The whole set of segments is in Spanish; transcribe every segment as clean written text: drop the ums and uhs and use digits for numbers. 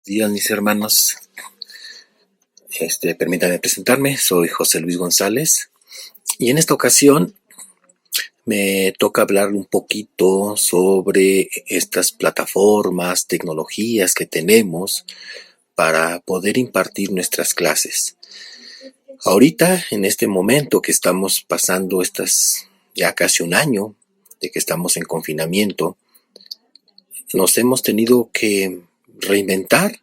Días, mis hermanos. Permítanme presentarme, soy José Luis González y en esta ocasión me toca hablar un poquito sobre estas plataformas, tecnologías que tenemos para poder impartir nuestras clases. Ahorita, en este momento que estamos pasando ya casi un año de que estamos en confinamiento, nos hemos tenido que reinventar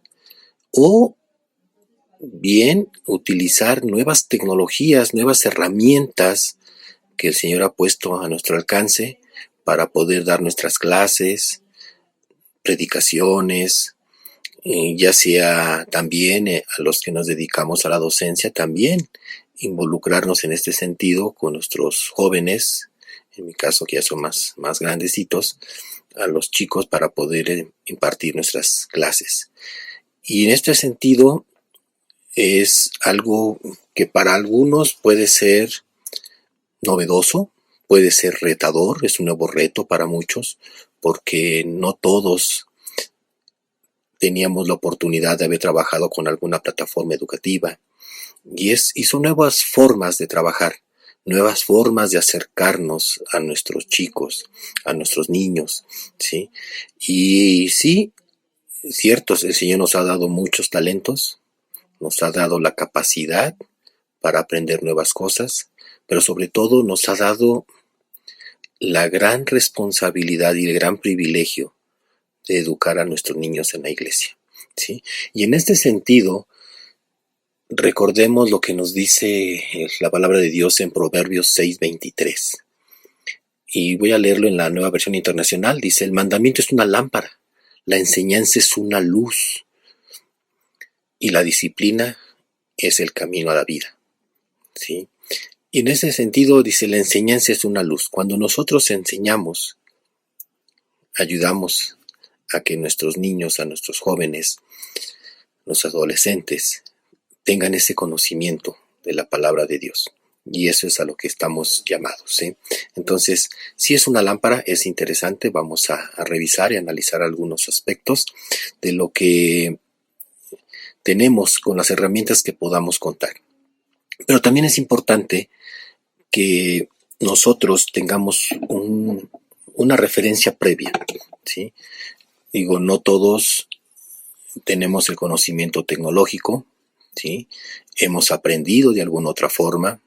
o bien utilizar nuevas tecnologías, nuevas herramientas que el Señor ha puesto a nuestro alcance para poder dar nuestras clases, predicaciones, ya sea también a los que nos dedicamos a la docencia, también involucrarnos en este sentido con nuestros jóvenes, en mi caso que ya son más grandecitos, a los chicos para poder impartir nuestras clases. Y en este sentido, es algo que para algunos puede ser novedoso, puede ser retador, es un nuevo reto para muchos, porque no todos teníamos la oportunidad de haber trabajado con alguna plataforma educativa. Y son nuevas formas de trabajar, nuevas formas de acercarnos a nuestros chicos, a nuestros niños, ¿sí? Y sí, cierto, el Señor nos ha dado muchos talentos, nos ha dado la capacidad para aprender nuevas cosas, pero sobre todo nos ha dado la gran responsabilidad y el gran privilegio de educar a nuestros niños en la iglesia, ¿sí? Y en este sentido, recordemos lo que nos dice la palabra de Dios en Proverbios 6:23. Y voy a leerlo en la Nueva Versión Internacional. Dice: el mandamiento es una lámpara, la enseñanza es una luz, y la disciplina es el camino a la vida, ¿sí? Y en ese sentido dice, la enseñanza es una luz. Cuando nosotros enseñamos, ayudamos a que nuestros niños, a nuestros jóvenes, los adolescentes, tengan ese conocimiento de la palabra de Dios. Y eso es a lo que estamos llamados, ¿sí? Entonces, si es una lámpara, es interesante. Vamos a revisar y analizar algunos aspectos de lo que tenemos con las herramientas que podamos contar. Pero también es importante que nosotros tengamos una referencia previa, ¿sí? Digo, no todos tenemos el conocimiento tecnológico, ¿sí? Hemos aprendido de alguna otra forma,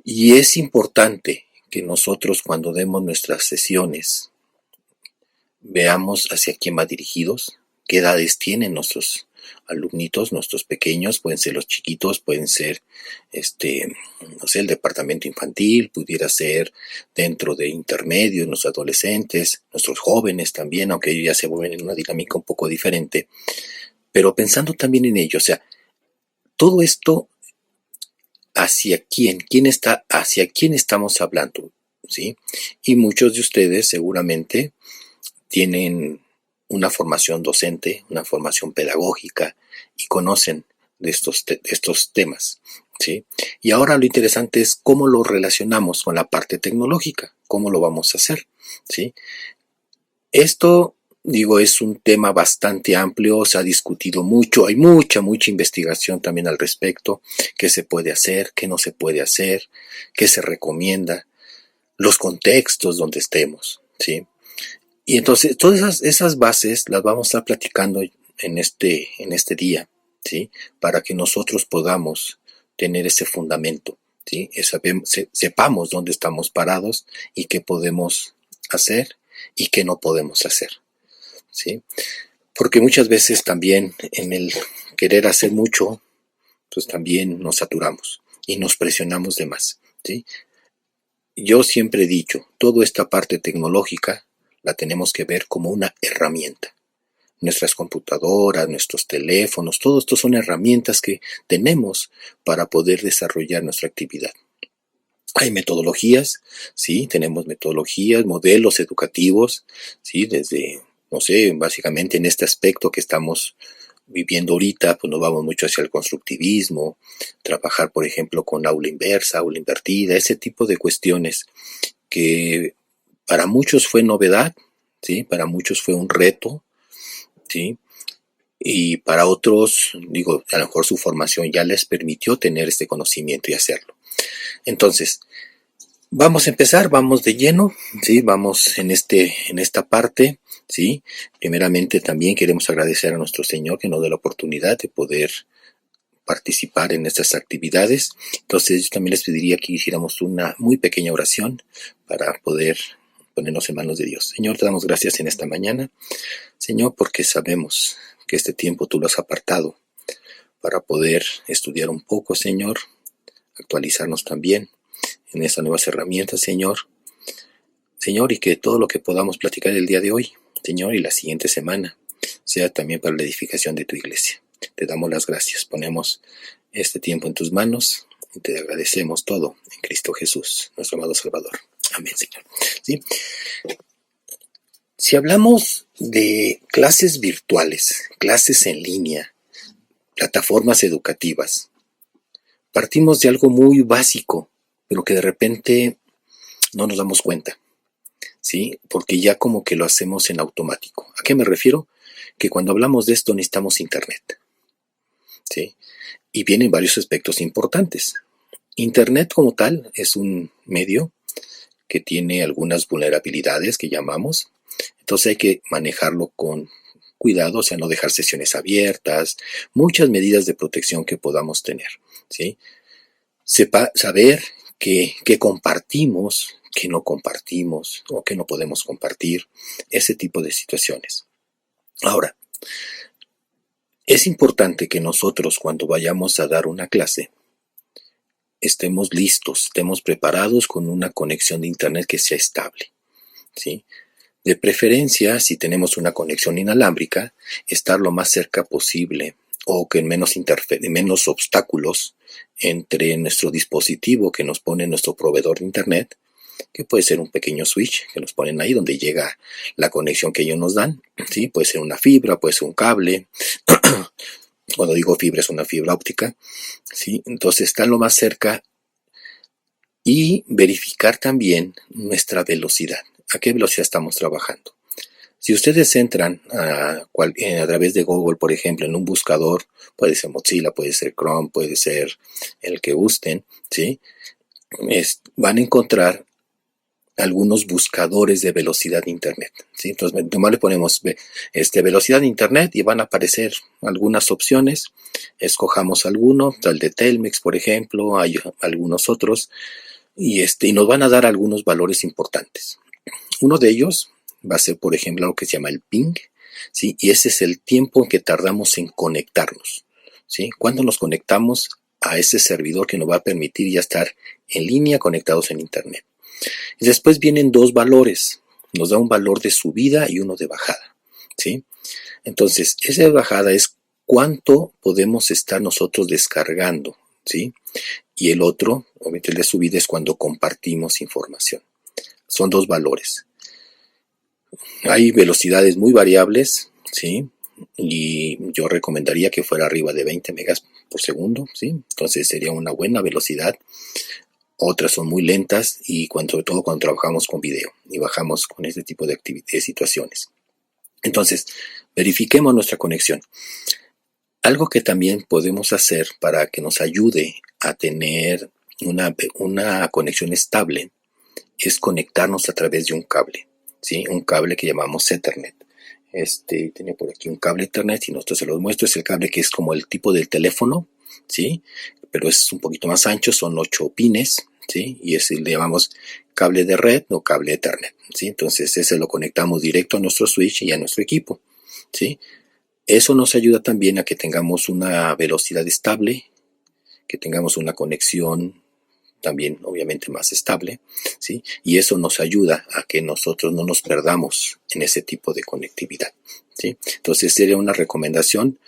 y es importante que nosotros, cuando demos nuestras sesiones, veamos hacia quién va dirigidos, qué edades tienen nuestros alumnitos, nuestros pequeños. Pueden ser los chiquitos, pueden ser, no sé, el departamento infantil, pudiera ser dentro de intermedio, nuestros adolescentes, nuestros jóvenes también, aunque ellos ya se vuelven en una dinámica un poco diferente, pero pensando también en ello, o sea, todo esto, ¿hacia quién estamos hablando? ¿Sí? Y muchos de ustedes seguramente tienen una formación docente, una formación pedagógica, y conocen de estos temas, ¿sí? Y ahora lo interesante es cómo lo relacionamos con la parte tecnológica, cómo lo vamos a hacer, ¿sí? Esto, digo, es un tema bastante amplio, se ha discutido mucho, hay mucha investigación también al respecto, qué se puede hacer, qué no se puede hacer, qué se recomienda, los contextos donde estemos, ¿sí? Y entonces todas esas bases las vamos a estar platicando en este día, ¿sí? Para que nosotros podamos tener ese fundamento, ¿sí? Sepamos dónde estamos parados y qué podemos hacer y qué no podemos hacer, ¿sí? Porque muchas veces también en el querer hacer mucho, pues también nos saturamos y nos presionamos de más, ¿sí? Yo siempre he dicho, toda esta parte tecnológica la tenemos que ver como una herramienta. Nuestras computadoras, nuestros teléfonos, todo esto son herramientas que tenemos para poder desarrollar nuestra actividad. Hay metodologías, sí, tenemos metodologías, modelos educativos, sí, desde, no sé, básicamente en este aspecto que estamos viviendo ahorita, pues nos vamos mucho hacia el constructivismo, trabajar, por ejemplo, con aula inversa, aula invertida, ese tipo de cuestiones que para muchos fue novedad, ¿sí? Para muchos fue un reto, ¿sí? Y para otros, digo, a lo mejor su formación ya les permitió tener este conocimiento y hacerlo. Entonces, vamos a empezar, vamos de lleno, ¿sí? Vamos en esta parte, ¿sí? Primeramente también queremos agradecer a nuestro Señor que nos dé la oportunidad de poder participar en estas actividades. Entonces yo también les pediría que hiciéramos una muy pequeña oración para poder ponernos en manos de Dios. Señor, te damos gracias en esta mañana, Señor, porque sabemos que este tiempo tú lo has apartado para poder estudiar un poco, Señor, actualizarnos también en estas nuevas herramientas, Señor. Señor, y que todo lo que podamos platicar el día de hoy, Señor, y la siguiente semana, sea también para la edificación de tu iglesia. Te damos las gracias, ponemos este tiempo en tus manos y te agradecemos todo en Cristo Jesús, nuestro amado Salvador. Amén, Señor. ¿Sí? Si hablamos de clases virtuales, clases en línea, plataformas educativas, partimos de algo muy básico, pero que de repente no nos damos cuenta, ¿sí? Porque ya como que lo hacemos en automático. ¿A qué me refiero? Que cuando hablamos de esto necesitamos internet, ¿sí? Y vienen varios aspectos importantes. Internet como tal es un medio que tiene algunas vulnerabilidades que llamamos, entonces hay que manejarlo con cuidado, o sea, no dejar sesiones abiertas, muchas medidas de protección que podamos tener, ¿sí? Saber que compartimos, que no compartimos o que no podemos compartir, ese tipo de situaciones. Ahora, es importante que nosotros cuando vayamos a dar una clase estemos listos, estemos preparados con una conexión de internet que sea estable, ¿sí? De preferencia, si tenemos una conexión inalámbrica, estar lo más cerca posible o que menos obstáculos entre nuestro dispositivo que nos pone nuestro proveedor de internet, que puede ser un pequeño switch que nos ponen ahí donde llega la conexión que ellos nos dan, ¿sí? Puede ser una fibra, puede ser un cable. Cuando digo fibra es una fibra óptica, ¿sí? Entonces estar lo más cerca y verificar también nuestra velocidad. ¿A qué velocidad estamos trabajando? Si ustedes entran a través de Google, por ejemplo, en un buscador, puede ser Mozilla, puede ser Chrome, puede ser el que gusten, ¿sí? Van a encontrar algunos buscadores de velocidad de internet, ¿sí? Entonces, nomás le ponemos velocidad de internet y van a aparecer algunas opciones. Escojamos alguno, tal de Telmex, por ejemplo, hay algunos otros, y nos van a dar algunos valores importantes. Uno de ellos va a ser, por ejemplo, algo que se llama el ping, ¿sí? Y ese es el tiempo en que tardamos en conectarnos, ¿sí? Cuando nos conectamos a ese servidor que nos va a permitir ya estar en línea conectados en internet. Y después vienen dos valores, nos da un valor de subida y uno de bajada, ¿sí? Entonces, esa de bajada es cuánto podemos estar nosotros descargando, ¿sí? Y el otro, obviamente el de subida, es cuando compartimos información. Son dos valores. Hay velocidades muy variables, ¿sí? Y yo recomendaría que fuera arriba de 20 megas por segundo, ¿sí? Entonces sería una buena velocidad. Otras son muy lentas y sobre todo cuando trabajamos con video y bajamos con este tipo de situaciones. Entonces, verifiquemos nuestra conexión. Algo que también podemos hacer para que nos ayude a tener una conexión estable es conectarnos a través de un cable, ¿sí? Un cable que llamamos Ethernet. Tenía por aquí un cable Ethernet y nosotros se los muestro. Es el cable que es como el tipo del teléfono, ¿sí? Pero es un poquito más ancho, son 8 pines, ¿sí? Y ese le llamamos cable de red o cable Ethernet, ¿sí? Entonces ese lo conectamos directo a nuestro switch y a nuestro equipo, ¿sí? Eso nos ayuda también a que tengamos una velocidad estable, que tengamos una conexión también obviamente más estable, ¿sí? Y eso nos ayuda a que nosotros no nos perdamos en ese tipo de conectividad, ¿sí? Entonces sería una recomendación,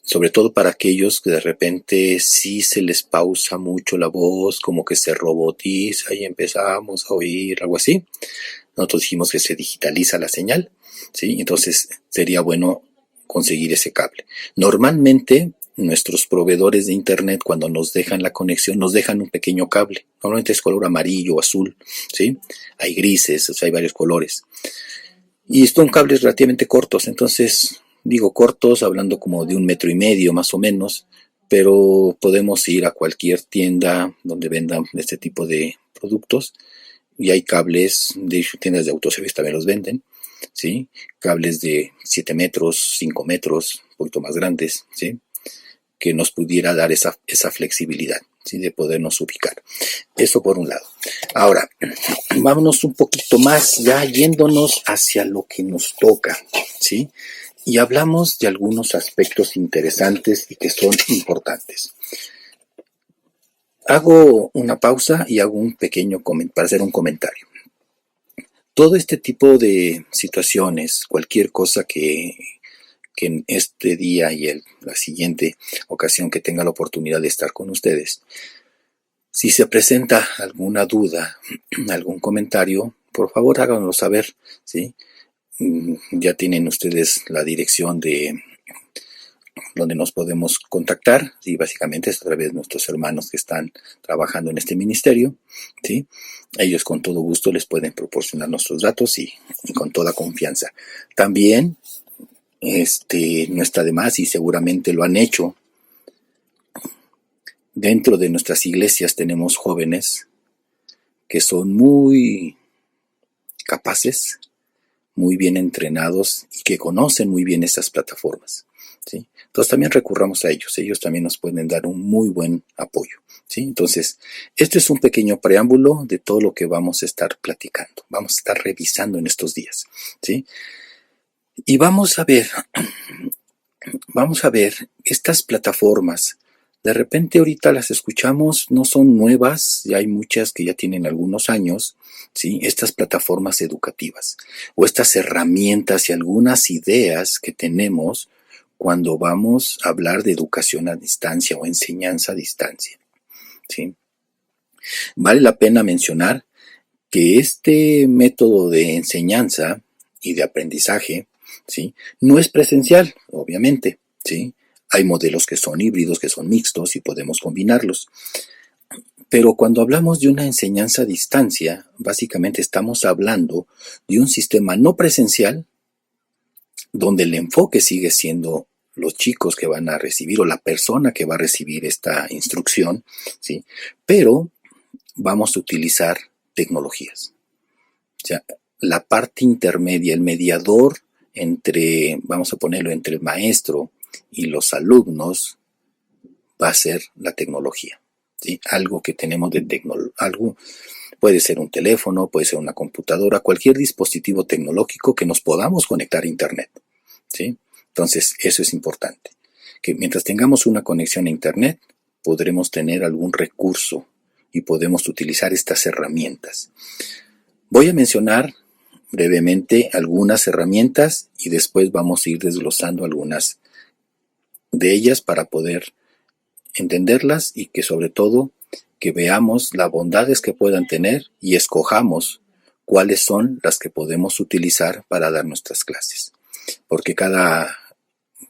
sobre todo para aquellos que de repente sí se les pausa mucho la voz, como que se robotiza y empezamos a oír algo así. Nosotros dijimos que se digitaliza la señal, ¿sí? Entonces sería bueno conseguir ese cable. Normalmente nuestros proveedores de internet, cuando nos dejan la conexión, nos dejan un pequeño cable. Normalmente es color amarillo o azul, ¿sí? Hay grises, o sea, hay varios colores. Y son cables relativamente cortos, entonces Digo cortos, hablando como de 1,5 metros más o menos, pero podemos ir a cualquier tienda donde vendan este tipo de productos y hay cables, de hecho tiendas de autoservicio también los venden, ¿sí? Cables de 7 metros, 5 metros, un poquito más grandes, ¿sí? Que nos pudiera dar esa flexibilidad, ¿sí? De podernos ubicar. Eso por un lado. Ahora, vámonos un poquito más, ya yéndonos hacia lo que nos toca, ¿sí? Y hablamos de algunos aspectos interesantes y que son importantes. Hago una pausa y hago un pequeño comentario para hacer un comentario. Todo este tipo de situaciones, cualquier cosa que en este día y la siguiente ocasión que tenga la oportunidad de estar con ustedes, si se presenta alguna duda, algún comentario, por favor háganoslo saber, ¿sí? Ya tienen ustedes la dirección de donde nos podemos contactar, y básicamente es a través de nuestros hermanos que están trabajando en este ministerio, ¿sí? Ellos con todo gusto les pueden proporcionar nuestros datos y con toda confianza. También no está de más y seguramente lo han hecho. Dentro de nuestras iglesias tenemos jóvenes que son muy capaces, muy bien entrenados y que conocen muy bien estas plataformas, ¿sí? Entonces también recurramos a ellos también nos pueden dar un muy buen apoyo, ¿sí? Entonces, este es un pequeño preámbulo de todo lo que vamos a estar platicando, vamos a estar revisando en estos días, ¿sí? Y vamos a ver estas plataformas. De repente ahorita las escuchamos, no son nuevas, ya hay muchas que ya tienen algunos años, ¿sí? Estas plataformas educativas o estas herramientas y algunas ideas que tenemos cuando vamos a hablar de educación a distancia o enseñanza a distancia, ¿sí? Vale la pena mencionar que este método de enseñanza y de aprendizaje, ¿sí? No es presencial, obviamente, ¿sí? Hay modelos que son híbridos, que son mixtos y podemos combinarlos. Pero cuando hablamos de una enseñanza a distancia, básicamente estamos hablando de un sistema no presencial, donde el enfoque sigue siendo los chicos que van a recibir o la persona que va a recibir esta instrucción, ¿sí? Pero vamos a utilizar tecnologías. O sea, la parte intermedia, el mediador vamos a ponerlo, entre el maestro y los alumnos, va a ser la tecnología, ¿sí? Algo que tenemos de tecnología, algo puede ser un teléfono, puede ser una computadora, cualquier dispositivo tecnológico que nos podamos conectar a internet, ¿sí? Entonces, eso es importante, que mientras tengamos una conexión a internet, podremos tener algún recurso y podemos utilizar estas herramientas. Voy a mencionar brevemente algunas herramientas y después vamos a ir desglosando algunas de ellas para poder entenderlas y que sobre todo que veamos las bondades que puedan tener y escojamos cuáles son las que podemos utilizar para dar nuestras clases. Porque cada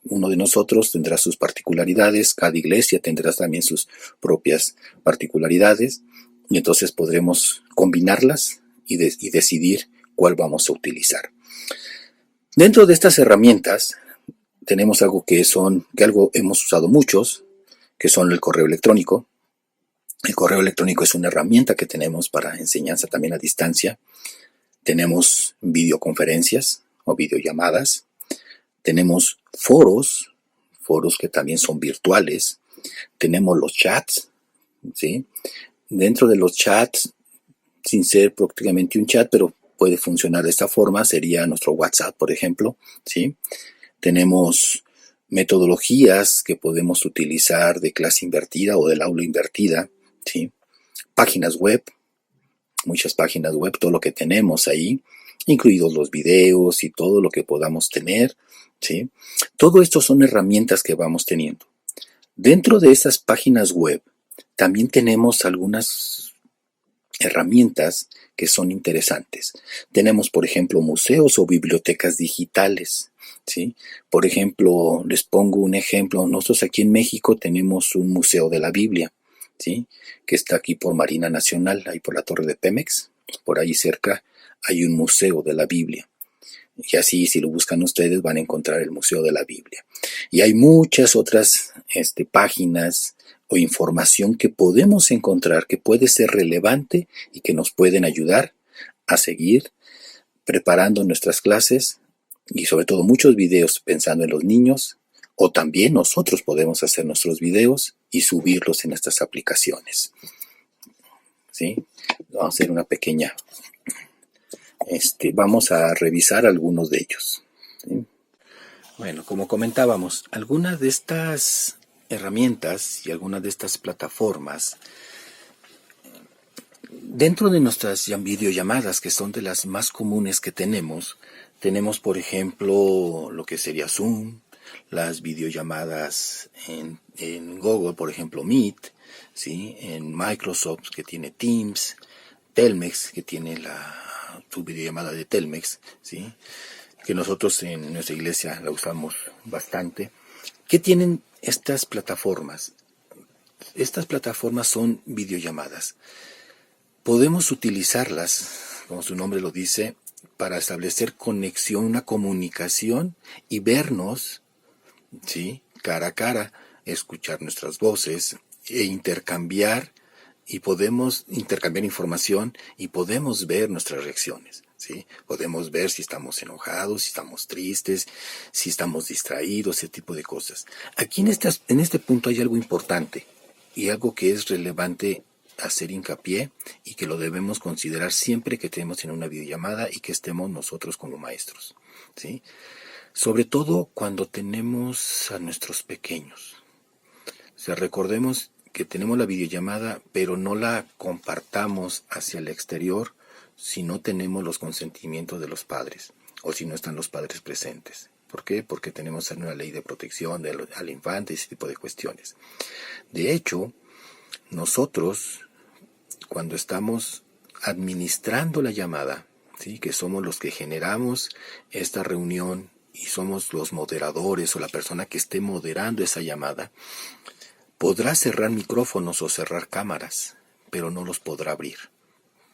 uno de nosotros tendrá sus particularidades, cada iglesia tendrá también sus propias particularidades y entonces podremos combinarlas y decidir cuál vamos a utilizar. Dentro de estas herramientas tenemos algo que algo hemos usado muchos, que son el correo electrónico. El correo electrónico es una herramienta que tenemos para enseñanza también a distancia. Tenemos videoconferencias o videollamadas. Tenemos foros que también son virtuales. Tenemos los chats, ¿sí? Dentro de los chats, sin ser prácticamente un chat, pero puede funcionar de esta forma, sería nuestro WhatsApp, por ejemplo, ¿sí? Tenemos metodologías que podemos utilizar de clase invertida o del aula invertida, ¿sí? Páginas web, muchas páginas web, todo lo que tenemos ahí, incluidos los videos y todo lo que podamos tener, ¿sí? Todo esto son herramientas que vamos teniendo. Dentro de esas páginas web también tenemos algunas herramientas que son interesantes. Tenemos, por ejemplo, museos o bibliotecas digitales, ¿sí? Por ejemplo, les pongo un ejemplo. Nosotros aquí en México tenemos un museo de la Biblia, ¿sí? Que está aquí por Marina Nacional, ahí por la Torre de Pemex, por ahí cerca hay un museo de la Biblia. Y así, si lo buscan ustedes, van a encontrar el Museo de la Biblia. Y hay muchas otras páginas o información que podemos encontrar que puede ser relevante y que nos pueden ayudar a seguir preparando nuestras clases y sobre todo muchos videos pensando en los niños, o también nosotros podemos hacer nuestros videos y subirlos en estas aplicaciones. ¿Sí? Vamos a hacer una pequeña, vamos a revisar algunos de ellos. ¿Sí? Bueno, como comentábamos, algunas de estas herramientas y algunas de estas plataformas, dentro de nuestras videollamadas, que son de las más comunes que tenemos, por ejemplo lo que sería Zoom, las videollamadas en Google, por ejemplo Meet, ¿sí? En Microsoft, que tiene Teams, Telmex, que tiene su videollamada de Telmex, ¿sí? Que nosotros en nuestra iglesia la usamos bastante. ¿Qué tienen estas plataformas? Estas plataformas son videollamadas. Podemos utilizarlas, como su nombre lo dice, para establecer conexión, una comunicación y vernos, ¿sí? Cara a cara, escuchar nuestras voces e intercambiar, y podemos intercambiar información y podemos ver nuestras reacciones. ¿Sí? Podemos ver si estamos enojados, si estamos tristes, si estamos distraídos, ese tipo de cosas. Aquí en este punto hay algo importante y algo que es relevante hacer hincapié y que lo debemos considerar siempre que estemos en una videollamada y que estemos nosotros como maestros. ¿Sí? Sobre todo cuando tenemos a nuestros pequeños. O sea, recordemos que tenemos la videollamada, pero no la compartamos hacia el exterior si no tenemos los consentimientos de los padres o si no están los padres presentes. ¿Por qué? Porque tenemos una ley de protección al infante y ese tipo de cuestiones. De hecho, nosotros, cuando estamos administrando la llamada, ¿sí? Que somos los que generamos esta reunión y somos los moderadores o la persona que esté moderando esa llamada, podrá cerrar micrófonos o cerrar cámaras, pero no los podrá abrir,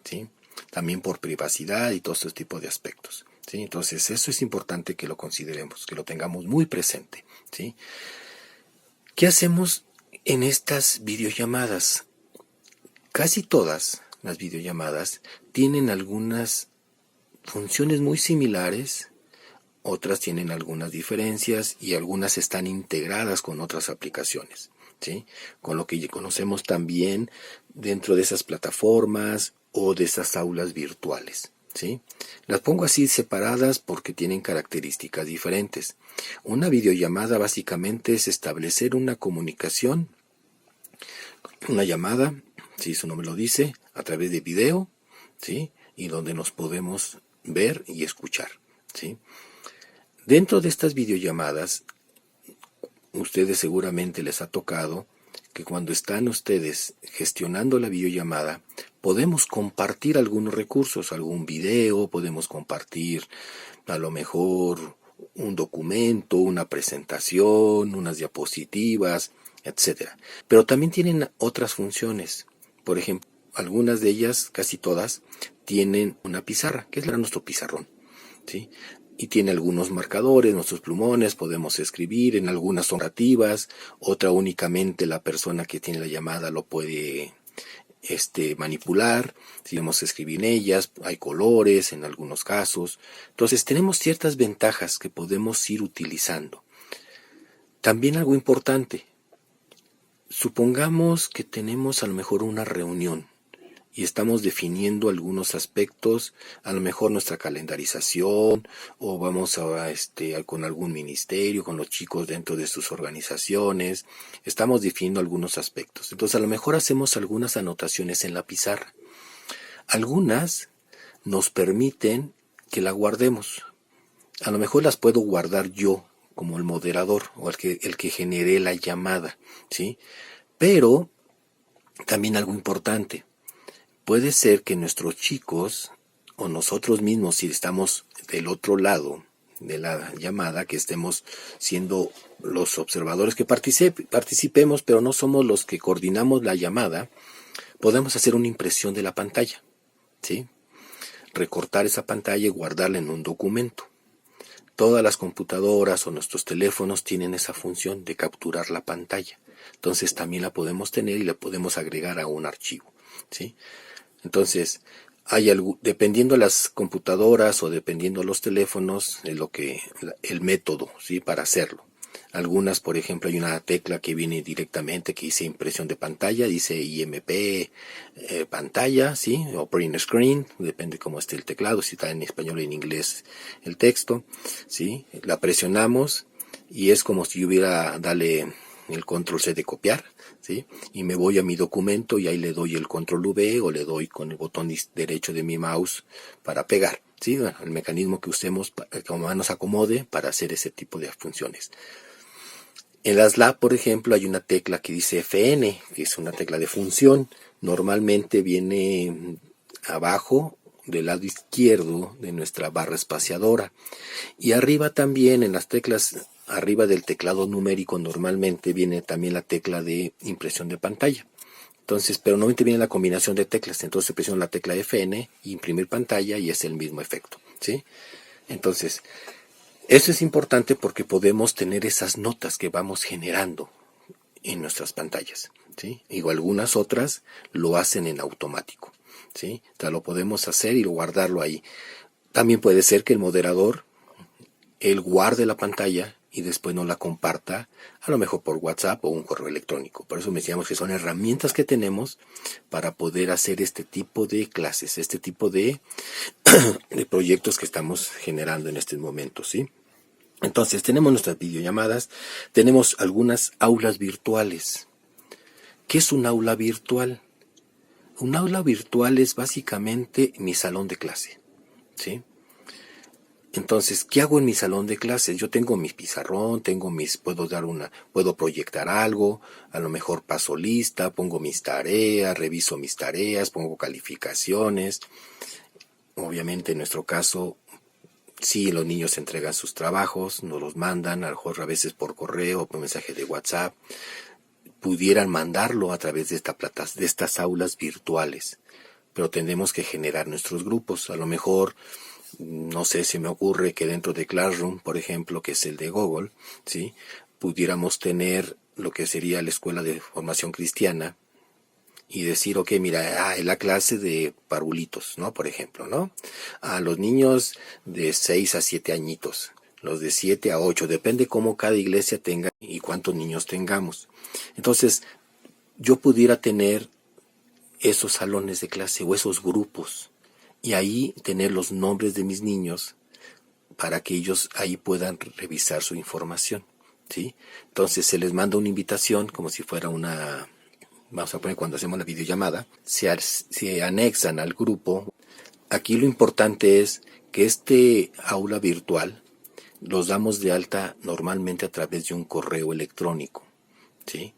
¿sí? También por privacidad y todo este tipo de aspectos, ¿sí? Entonces eso es importante que lo consideremos, que lo tengamos muy presente, ¿sí? ¿Qué hacemos en estas videollamadas? Casi todas las videollamadas tienen algunas funciones muy similares, otras tienen algunas diferencias y algunas están integradas con otras aplicaciones, ¿sí? Con lo que conocemos también dentro de esas plataformas o de esas aulas virtuales, ¿sí? Las pongo así separadas porque tienen características diferentes. Una videollamada básicamente es establecer una comunicación, una llamada, si su nombre lo dice, a través de video, ¿sí? Y donde nos podemos ver y escuchar, ¿sí? Dentro de estas videollamadas, ustedes seguramente les ha tocado que cuando están ustedes gestionando la videollamada, podemos compartir algunos recursos, algún video, podemos compartir a lo mejor un documento, una presentación, unas diapositivas, etcétera. Pero también tienen otras funciones. Por ejemplo, algunas de ellas, casi todas, tienen una pizarra, que es nuestro pizarrón, ¿sí? Y tiene algunos marcadores, nuestros plumones, podemos escribir, en algunas son narrativas, otra únicamente la persona que tiene la llamada lo puede manipular, si vamos a escribir en ellas, hay colores en algunos casos. Entonces tenemos ciertas ventajas que podemos ir utilizando. También algo importante, supongamos que tenemos a lo mejor una reunión y estamos definiendo algunos aspectos, a lo mejor nuestra calendarización, o vamos con algún ministerio, con los chicos dentro de sus organizaciones, estamos definiendo algunos aspectos. Entonces a lo mejor hacemos algunas anotaciones en la pizarra. Algunas nos permiten que la guardemos. A lo mejor las puedo guardar yo como el moderador o el que generé la llamada, ¿sí? Pero también algo importante. Puede ser que nuestros chicos o nosotros mismos, si estamos del otro lado de la llamada, que estemos siendo los observadores que participemos, pero no somos los que coordinamos la llamada, podemos hacer una impresión de la pantalla, ¿sí? Recortar esa pantalla y guardarla en un documento, Todas las computadoras o nuestros teléfonos tienen esa función de capturar la pantalla. Entonces también la podemos tener y la podemos agregar a un archivo, ¿sí? Entonces, dependiendo de las computadoras o dependiendo de los teléfonos, el método, ¿sí? Para hacerlo. Algunas, por ejemplo, hay una tecla que viene directamente que dice impresión de pantalla, dice IMP pantalla, ¿sí? O print screen, depende cómo esté el teclado, si está en español o en inglés el texto, ¿sí? La presionamos y es como si yo hubiera darle el control C de copiar, ¿sí? Y me voy a mi documento y ahí le doy el control V o le doy con el botón derecho de mi mouse para pegar, ¿sí? Bueno, el mecanismo que usemos, como nos acomode para hacer ese tipo de funciones. En las lab, por ejemplo, hay una tecla que dice FN, que es una tecla de función. Normalmente viene abajo del lado izquierdo de nuestra barra espaciadora. Y arriba también, en las teclas, arriba del teclado numérico, normalmente viene también la tecla de impresión de pantalla. Entonces, pero normalmente viene la combinación de teclas. Entonces presiono la tecla FN, imprimir pantalla y es el mismo efecto, ¿sí? Entonces, eso es importante porque podemos tener esas notas que vamos generando en nuestras pantallas, ¿sí? Y algunas otras lo hacen en automático, ¿sí? O sea, lo podemos hacer y guardarlo ahí. También puede ser que el moderador, él guarde la pantalla y después nos la comparta, a lo mejor por WhatsApp o un correo electrónico. Por eso decíamos que son herramientas que tenemos para poder hacer este tipo de clases, este tipo de proyectos que estamos generando en este momento, ¿sí? Entonces, tenemos nuestras videollamadas, tenemos algunas aulas virtuales. ¿Qué es un aula virtual? Un aula virtual es básicamente mi salón de clase, ¿sí? Entonces, ¿qué hago en mi salón de clases? Yo tengo mi pizarrón, puedo proyectar algo, a lo mejor paso lista, pongo mis tareas, reviso mis tareas, pongo calificaciones. Obviamente, en nuestro caso, sí, los niños entregan sus trabajos, nos los mandan, a lo mejor a veces por correo o por mensaje de WhatsApp. Pudieran mandarlo a través de estas aulas virtuales, pero tenemos que generar nuestros grupos. A lo mejor, no sé, se me ocurre que dentro de Classroom, por ejemplo, que es el de Google, ¿sí? Pudiéramos tener lo que sería la escuela de formación cristiana y decir, ok, mira, es la clase de parulitos, ¿no? Por ejemplo, ¿no? A los niños de 6 a 7 añitos, los de 7 a 8, depende cómo cada iglesia tenga y cuántos niños tengamos. Entonces, yo pudiera tener esos salones de clase o esos grupos y ahí tener los nombres de mis niños para que ellos ahí puedan revisar su información, ¿sí? Entonces se les manda una invitación como si fuera vamos a poner cuando hacemos la videollamada, se anexan al grupo. Aquí lo importante es que este aula virtual los damos de alta normalmente a través de un correo electrónico, ¿sí?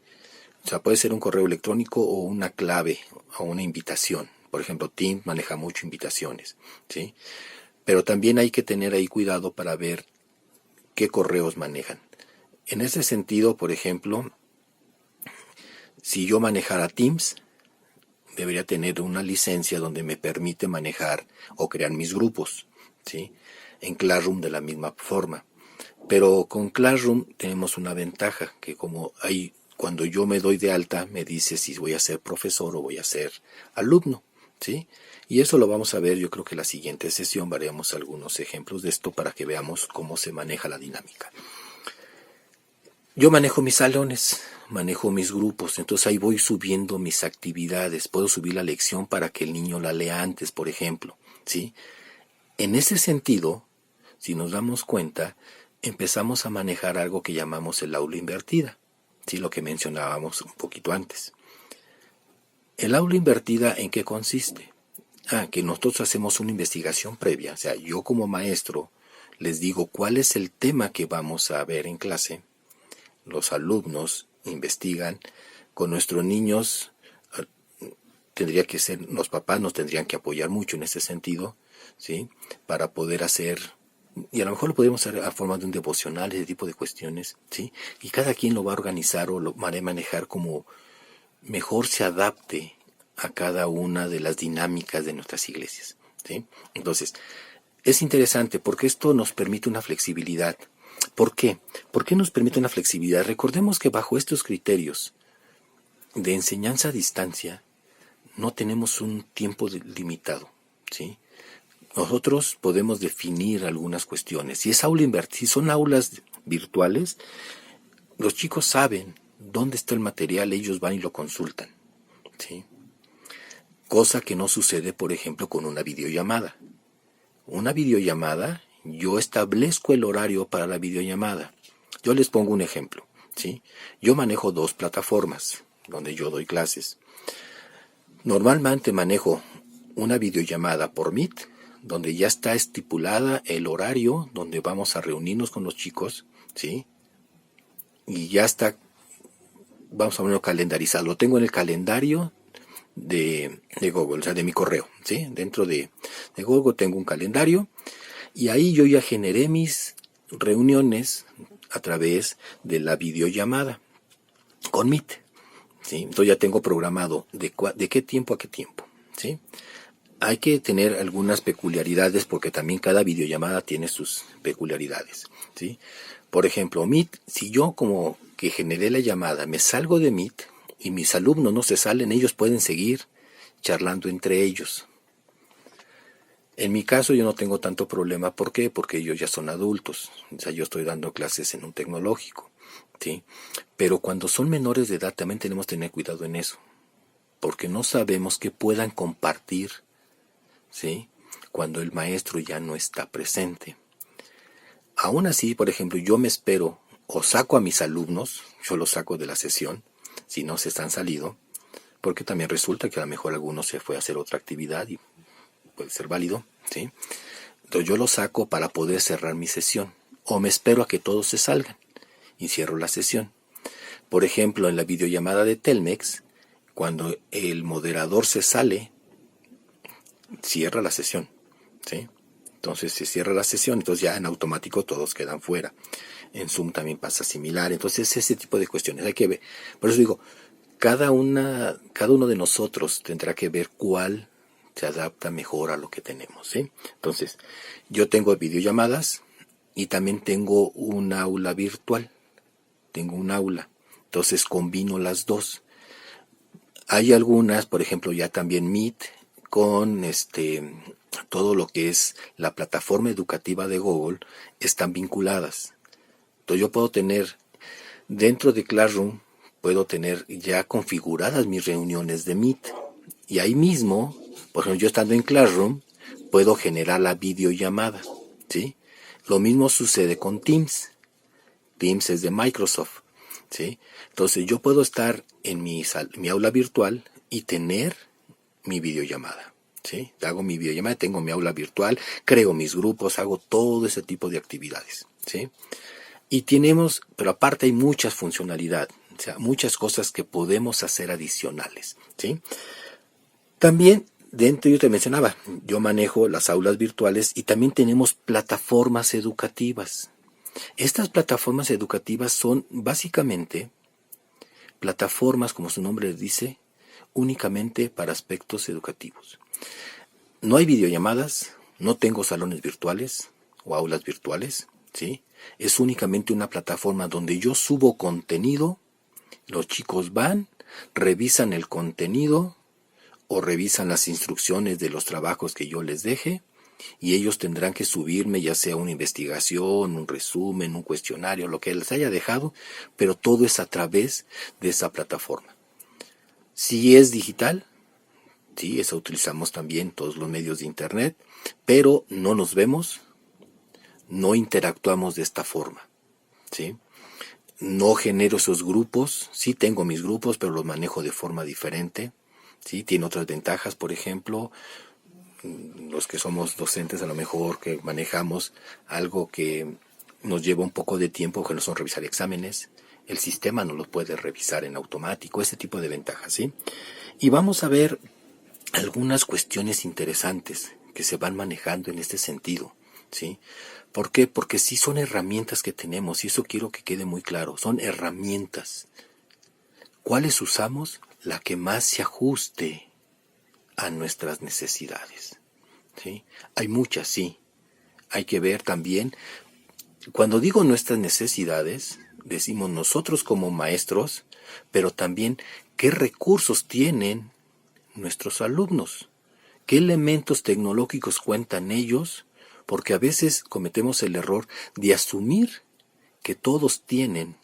O sea, puede ser un correo electrónico o una clave o una invitación. Por ejemplo, Teams maneja mucho invitaciones, ¿sí? Pero también hay que tener ahí cuidado para ver qué correos manejan. En ese sentido, por ejemplo, si yo manejara Teams, debería tener una licencia donde me permite manejar o crear mis grupos, ¿sí? En Classroom de la misma forma. Pero con Classroom tenemos una ventaja, que cuando yo me doy de alta, me dice si voy a ser profesor o voy a ser alumno, ¿sí? Y eso lo vamos a ver, yo creo que en la siguiente sesión veremos algunos ejemplos de esto para que veamos cómo se maneja la dinámica. Yo manejo mis salones, manejo mis grupos, entonces ahí voy subiendo mis actividades, puedo subir la lección para que el niño la lea antes, por ejemplo, ¿sí? En ese sentido, si nos damos cuenta, empezamos a manejar algo que llamamos el aula invertida, ¿sí? Lo que mencionábamos un poquito antes. ¿El aula invertida en qué consiste? Que nosotros hacemos una investigación previa, o sea, yo como maestro les digo cuál es el tema que vamos a ver en clase, los alumnos investigan, con nuestros niños los papás nos tendrían que apoyar mucho en ese sentido, ¿sí? Para poder hacer, y a lo mejor lo podemos hacer a forma de un devocional, ese tipo de cuestiones, ¿sí? Y cada quien lo va a organizar o lo va a manejar como mejor se adapte a cada una de las dinámicas de nuestras iglesias, ¿sí? Entonces, es interesante porque esto nos permite una flexibilidad. ¿Por qué? ¿Por qué nos permite una flexibilidad? Recordemos que bajo estos criterios de enseñanza a distancia no tenemos un tiempo limitado, ¿sí? Nosotros podemos definir algunas cuestiones. Si son aulas virtuales, los chicos saben dónde está el material, ellos van y lo consultan, ¿sí? Cosa que no sucede, por ejemplo, con una videollamada. Una videollamada, yo establezco el horario para la videollamada. Yo les pongo un ejemplo, ¿sí? Yo manejo 2 plataformas donde yo doy clases. Normalmente manejo una videollamada por Meet, donde ya está estipulada el horario donde vamos a reunirnos con los chicos, ¿sí? Y ya está, vamos a ponerlo calendarizado. Lo tengo en el calendario de Google, o sea, de mi correo, ¿sí? Dentro de Google tengo un calendario y ahí yo ya generé mis reuniones a través de la videollamada con Meet, ¿sí? Entonces ya tengo programado de qué tiempo a qué tiempo, ¿sí? Hay que tener algunas peculiaridades porque también cada videollamada tiene sus peculiaridades, ¿sí? Por ejemplo, Meet, si yo como que generé la llamada me salgo de Meet y mis alumnos no se salen, ellos pueden seguir charlando entre ellos. En mi caso yo no tengo tanto problema, ¿por qué? Porque ellos ya son adultos, o sea, yo estoy dando clases en un tecnológico, ¿sí? Pero cuando son menores de edad también tenemos que tener cuidado en eso, porque no sabemos que puedan compartir, ¿sí? Cuando el maestro ya no está presente. Aún así, por ejemplo, yo me espero o saco a mis alumnos, yo los saco de la sesión, si no se están salido, porque también resulta que a lo mejor alguno se fue a hacer otra actividad y puede ser válido, ¿sí? Entonces yo los saco para poder cerrar mi sesión, o me espero a que todos se salgan y cierro la sesión. Por ejemplo, en la videollamada de Telmex, cuando el moderador se sale, cierra la sesión, ¿sí? Entonces se cierra la sesión, entonces ya en automático todos quedan fuera. En Zoom también pasa similar, entonces ese tipo de cuestiones hay que ver. Por eso digo, cada uno de nosotros tendrá que ver cuál se adapta mejor a lo que tenemos, ¿sí? Entonces, yo tengo videollamadas y también tengo un aula virtual. Tengo un aula, entonces combino las dos. Hay algunas, por ejemplo, ya también Meet con todo lo que es la plataforma educativa de Google están vinculadas. Entonces yo puedo tener dentro de Classroom, puedo tener ya configuradas mis reuniones de Meet. Y ahí mismo, por ejemplo, yo estando en Classroom, puedo generar la videollamada, ¿sí? Lo mismo sucede con Teams. Teams es de Microsoft, ¿sí? Entonces yo puedo estar en mi aula virtual y tener mi videollamada, ¿sí? Hago mi videollamada, tengo mi aula virtual, creo mis grupos, hago todo ese tipo de actividades, ¿sí? Y tenemos, pero aparte hay muchas funcionalidades, o sea, muchas cosas que podemos hacer adicionales, ¿sí? También, dentro yo te mencionaba, yo manejo las aulas virtuales y también tenemos plataformas educativas. Estas plataformas educativas son básicamente plataformas, como su nombre dice, únicamente para aspectos educativos. No hay videollamadas, no tengo salones virtuales o aulas virtuales, ¿sí? Es únicamente una plataforma donde yo subo contenido, los chicos van, revisan el contenido o revisan las instrucciones de los trabajos que yo les deje y ellos tendrán que subirme ya sea una investigación, un resumen, un cuestionario, lo que les haya dejado, pero todo es a través de esa plataforma. Si es digital, sí, eso utilizamos también todos los medios de internet, pero no nos vemos, no interactuamos de esta forma, ¿sí? No genero esos grupos, sí tengo mis grupos, pero los manejo de forma diferente, ¿sí? Tiene otras ventajas, por ejemplo, los que somos docentes a lo mejor que manejamos algo que nos lleva un poco de tiempo, que no son revisar exámenes, el sistema no los puede revisar en automático, ese tipo de ventajas, ¿sí? Y vamos a ver algunas cuestiones interesantes que se van manejando en este sentido, ¿sí? ¿Por qué? Porque sí son herramientas que tenemos, y eso quiero que quede muy claro, son herramientas. ¿Cuáles usamos? La que más se ajuste a nuestras necesidades, ¿sí? Hay muchas, sí, hay que ver también, cuando digo nuestras necesidades, decimos nosotros como maestros, pero también qué recursos tienen nuestros alumnos, qué elementos tecnológicos cuentan ellos, porque a veces cometemos el error de asumir que todos tienen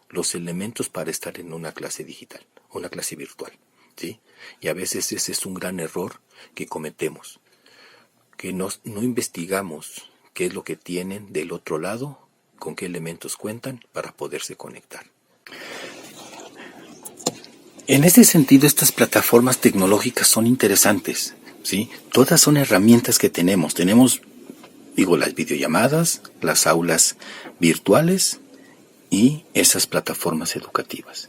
los elementos para estar en una clase digital, una clase virtual, ¿sí? Y a veces ese es un gran error que cometemos, que no investigamos qué es lo que tienen del otro lado, con qué elementos cuentan para poderse conectar. En ese sentido, estas plataformas tecnológicas son interesantes, ¿sí? Todas son herramientas que tenemos. Tenemos, las videollamadas, las aulas virtuales y esas plataformas educativas.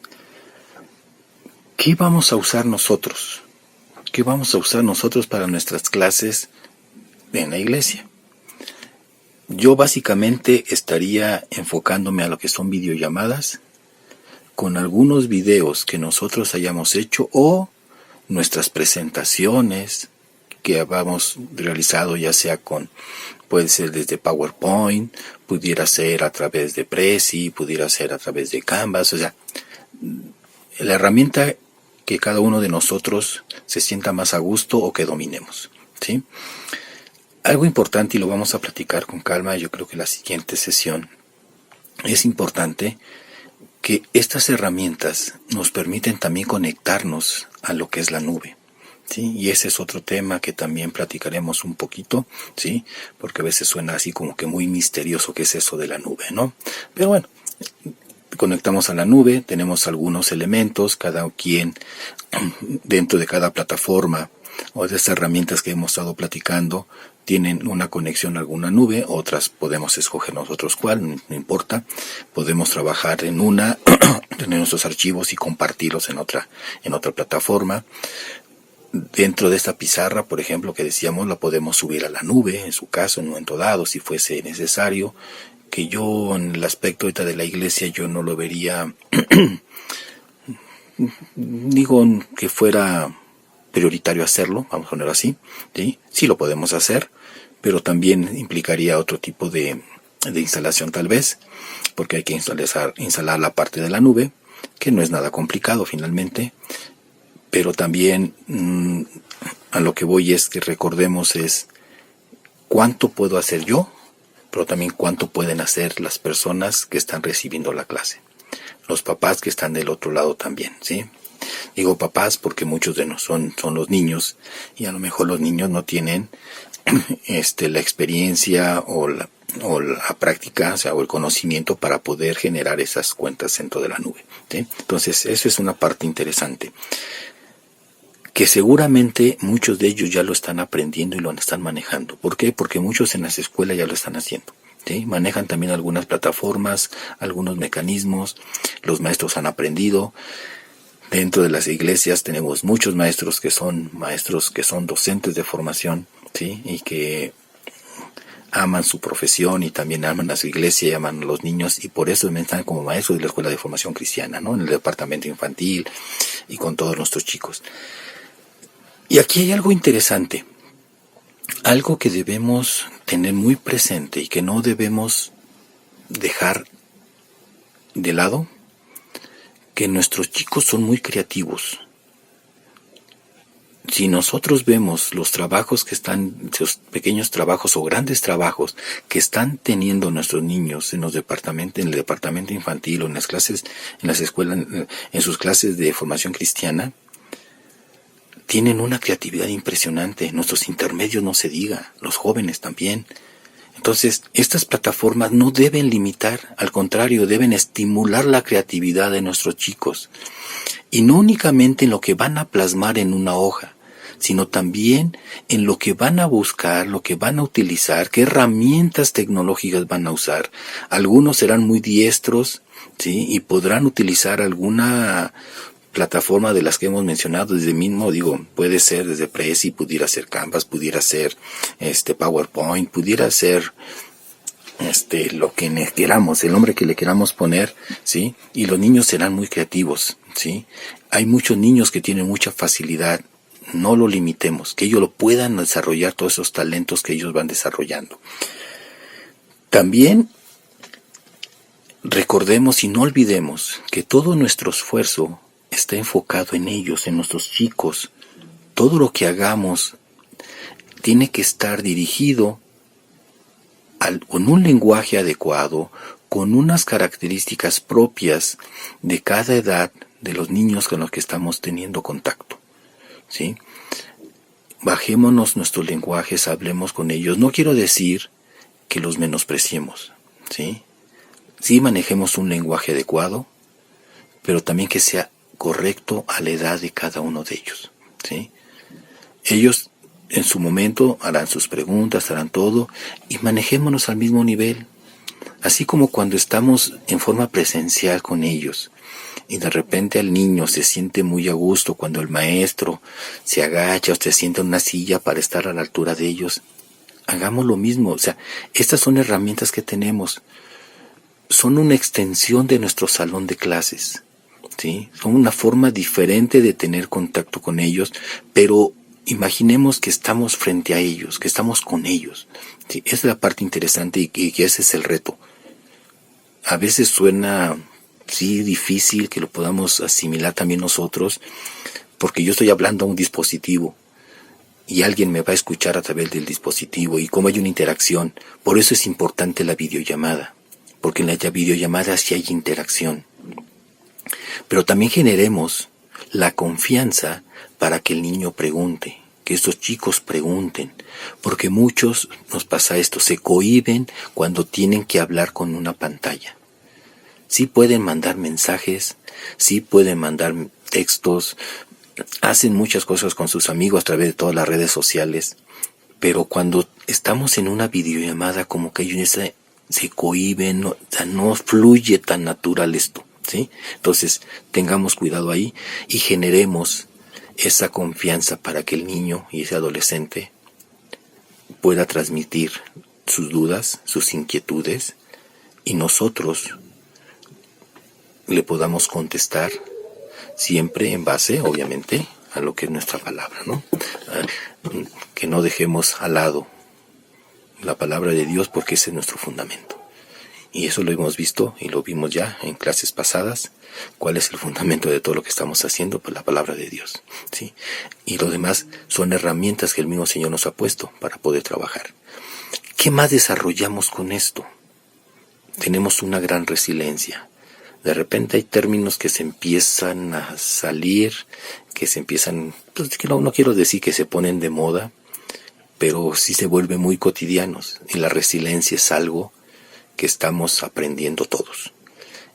¿Qué vamos a usar nosotros? ¿Qué vamos a usar nosotros para nuestras clases en la iglesia? Yo básicamente estaría enfocándome a lo que son videollamadas con algunos videos que nosotros hayamos hecho o nuestras presentaciones que habamos realizado, ya sea puede ser desde PowerPoint, pudiera ser a través de Prezi, pudiera ser a través de Canvas, o sea, la herramienta que cada uno de nosotros se sienta más a gusto o que dominemos, ¿sí? Algo importante, y lo vamos a platicar con calma, yo creo que la siguiente sesión, es importante que estas herramientas nos permiten también conectarnos a lo que es la nube, ¿sí? Y ese es otro tema que también platicaremos un poquito, ¿sí? Porque a veces suena así como que muy misterioso qué es eso de la nube, ¿no? Pero bueno, conectamos a la nube, tenemos algunos elementos, cada quien dentro de cada plataforma o de estas herramientas que hemos estado platicando tienen una conexión a alguna nube, otras podemos escoger nosotros cuál, no importa, podemos trabajar en una, tener nuestros archivos y compartirlos en otra plataforma. Dentro de esta pizarra, por ejemplo, que decíamos, la podemos subir a la nube, en su caso, en un momento dado, si fuese necesario, que yo en el aspecto ahorita de la iglesia yo no lo vería, que fuera prioritario hacerlo, vamos a ponerlo así, ¿sí? Sí lo podemos hacer, pero también implicaría otro tipo de instalación tal vez, porque hay que instalar la parte de la nube, que no es nada complicado finalmente, pero también a lo que voy es que recordemos es cuánto puedo hacer yo, pero también cuánto pueden hacer las personas que están recibiendo la clase, los papás que están del otro lado también, ¿sí? Digo papás porque muchos de nosotros son los niños, y a lo mejor los niños no tienen la experiencia o la práctica, o sea, o el conocimiento para poder generar esas cuentas dentro de la nube, ¿sí? Entonces, eso es una parte interesante, que seguramente muchos de ellos ya lo están aprendiendo y lo están manejando. ¿Por qué? Porque muchos en las escuelas ya lo están haciendo, ¿sí? Manejan también algunas plataformas, algunos mecanismos, los maestros han aprendido. Dentro de las iglesias tenemos muchos maestros que son docentes de formación, ¿sí? Y que aman su profesión y también aman a su iglesia y aman a los niños, y por eso están como maestros de la Escuela de Formación Cristiana, ¿no? En el departamento infantil y con todos nuestros chicos. Y aquí hay algo interesante, algo que debemos tener muy presente y que no debemos dejar de lado, que nuestros chicos son muy creativos. Si nosotros vemos los trabajos que están, los pequeños trabajos o grandes trabajos que están teniendo nuestros niños en el departamento infantil o en las clases, en las escuelas, en sus clases de formación cristiana, tienen una creatividad impresionante. Nuestros intermedios no se diga, los jóvenes también. Entonces, estas plataformas no deben limitar, al contrario, deben estimular la creatividad de nuestros chicos. Y no únicamente en lo que van a plasmar en una hoja, sino también en lo que van a buscar, lo que van a utilizar, qué herramientas tecnológicas van a usar. Algunos serán muy diestros, ¿sí? Y podrán utilizar alguna plataforma de las que hemos mencionado, desde mismo, puede ser desde Prezi, pudiera ser Canvas, pudiera ser PowerPoint, pudiera ser lo que queramos, el nombre que le queramos poner, ¿sí? Y los niños serán muy creativos, ¿sí? Hay muchos niños que tienen mucha facilidad, no lo limitemos, que ellos lo puedan desarrollar, todos esos talentos que ellos van desarrollando. También recordemos y no olvidemos que todo nuestro esfuerzo está enfocado en ellos, en nuestros chicos. Todo lo que hagamos tiene que estar dirigido con un lenguaje adecuado, con unas características propias de cada edad de los niños con los que estamos teniendo contacto, ¿sí? Bajémonos nuestros lenguajes, hablemos con ellos. No quiero decir que los menospreciemos, ¿sí? Sí manejemos un lenguaje adecuado, pero también que sea correcto a la edad de cada uno de ellos, ¿sí? Ellos en su momento harán sus preguntas, harán todo, y manejémonos al mismo nivel. Así como cuando estamos en forma presencial con ellos, y de repente el niño se siente muy a gusto cuando el maestro se agacha o se sienta en una silla para estar a la altura de ellos, hagamos lo mismo. O sea, estas son herramientas que tenemos, son una extensión de nuestro salón de clases, ¿sí? Son una forma diferente de tener contacto con ellos, pero imaginemos que estamos frente a ellos, que estamos con ellos, ¿sí? Esa es la parte interesante y que ese es el reto. A veces suena, sí, difícil que lo podamos asimilar también nosotros, porque yo estoy hablando a un dispositivo y alguien me va a escuchar a través del dispositivo, y cómo hay una interacción. Por eso es importante la videollamada, porque en la videollamada sí hay interacción. Pero también generemos la confianza para que el niño pregunte, que estos chicos pregunten, porque muchos nos pasa esto, se cohíben cuando tienen que hablar con una pantalla. Sí pueden mandar mensajes, sí pueden mandar textos, hacen muchas cosas con sus amigos a través de todas las redes sociales, pero cuando estamos en una videollamada como que ellos se cohíben, no fluye tan natural esto, ¿sí? Entonces tengamos cuidado ahí y generemos esa confianza para que el niño y ese adolescente pueda transmitir sus dudas, sus inquietudes, y nosotros le podamos contestar siempre en base, obviamente, a lo que es nuestra palabra, ¿no? Que no dejemos al lado la palabra de Dios, porque ese es nuestro fundamento. Y eso lo hemos visto y lo vimos ya en clases pasadas. ¿Cuál es el fundamento de todo lo que estamos haciendo? Pues la palabra de Dios, ¿sí? Y lo demás son herramientas que el mismo Señor nos ha puesto para poder trabajar. ¿Qué más desarrollamos con esto? Tenemos una gran resiliencia. De repente hay términos que se empiezan a salir, que se empiezan, pues no quiero decir que se ponen de moda, pero sí se vuelven muy cotidianos. Y la resiliencia es algo que estamos aprendiendo todos.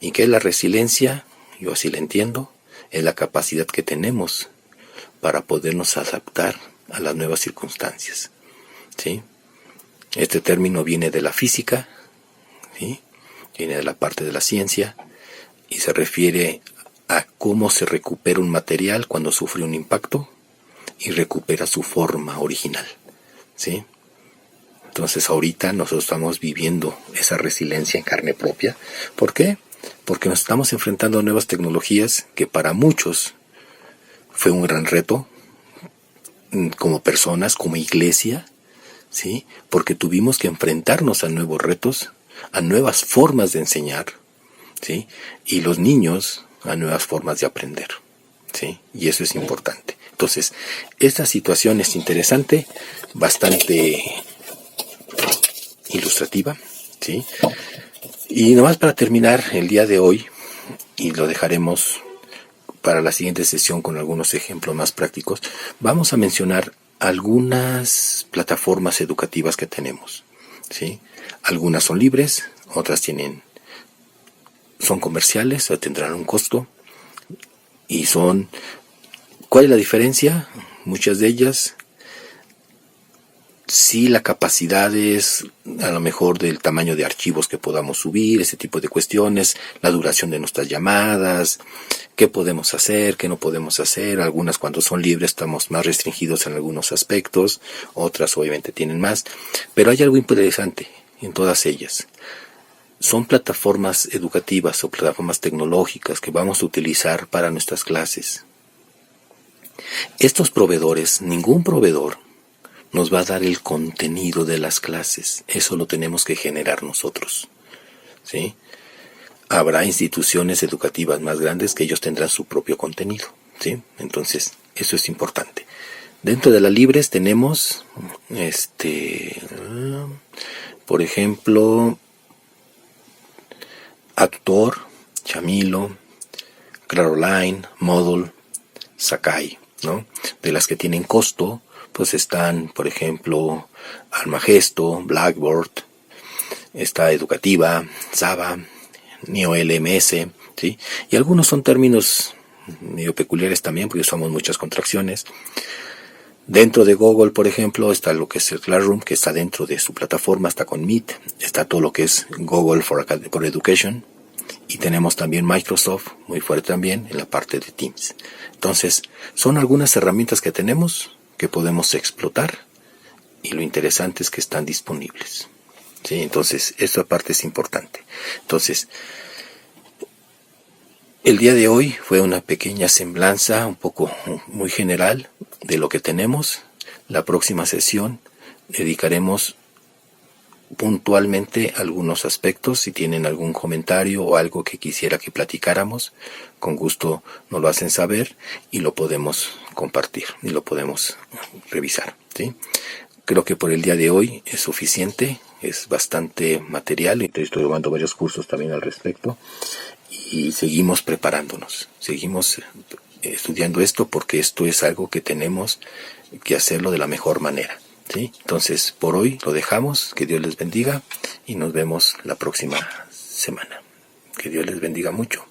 ¿Y qué es la resiliencia? Yo así la entiendo, es la capacidad que tenemos para podernos adaptar a las nuevas circunstancias, ¿sí? Este término viene de la física, ¿sí? Viene de la parte de la ciencia, y se refiere a cómo se recupera un material cuando sufre un impacto y recupera su forma original, ¿sí? Entonces ahorita nosotros estamos viviendo esa resiliencia en carne propia. ¿Por qué? Porque nos estamos enfrentando a nuevas tecnologías que para muchos fue un gran reto, como personas, como iglesia, ¿sí? Porque tuvimos que enfrentarnos a nuevos retos, a nuevas formas de enseñar, ¿sí? Y los niños a nuevas formas de aprender, ¿sí? Y eso es importante. Entonces, esta situación es interesante, bastante ilustrativa, ¿sí? Y nomás para terminar el día de hoy, y lo dejaremos para la siguiente sesión con algunos ejemplos más prácticos, vamos a mencionar algunas plataformas educativas que tenemos, ¿sí? Algunas son libres, otras son comerciales o tendrán un costo, y ¿cuál es la diferencia? Muchas de ellas, sí, la capacidad es a lo mejor del tamaño de archivos que podamos subir, ese tipo de cuestiones, la duración de nuestras llamadas, qué podemos hacer, qué no podemos hacer. Algunas, cuando son libres, estamos más restringidos en algunos aspectos, otras obviamente tienen más, pero hay algo interesante en todas ellas. Son plataformas educativas o plataformas tecnológicas que vamos a utilizar para nuestras clases. Estos proveedores, ningún proveedor nos va a dar el contenido de las clases. Eso lo tenemos que generar nosotros, ¿sí? Habrá instituciones educativas más grandes que ellos tendrán su propio contenido, ¿sí? Entonces, eso es importante. Dentro de las libres tenemos, por ejemplo, Actor, Chamilo, Caroline, Modul, Sakai, ¿no? De las que tienen costo, pues están, por ejemplo, Almagesto, Blackboard, está Educativa, Saba, NeoLMS, ¿sí? Y algunos son términos medio peculiares también, porque usamos muchas contracciones. Dentro de Google, por ejemplo, está lo que es el Classroom, que está dentro de su plataforma, está con Meet, está todo lo que es Google for Education, y tenemos también Microsoft, muy fuerte también, en la parte de Teams. Entonces, son algunas herramientas que tenemos, que podemos explotar, y lo interesante es que están disponibles, ¿sí? Entonces, esta parte es importante. Entonces, el día de hoy fue una pequeña semblanza, un poco muy general, de lo que tenemos. La próxima sesión dedicaremos puntualmente algunos aspectos. Si tienen algún comentario o algo que quisiera que platicáramos, con gusto nos lo hacen saber y lo podemos compartir y lo podemos revisar, ¿sí? Creo que por el día de hoy es suficiente, es bastante material. Estoy tomando varios cursos también al respecto y seguimos preparándonos, seguimos estudiando esto, porque esto es algo que tenemos que hacerlo de la mejor manera, ¿sí? Entonces, por hoy lo dejamos. Que Dios les bendiga y nos vemos la próxima semana. Que Dios les bendiga mucho.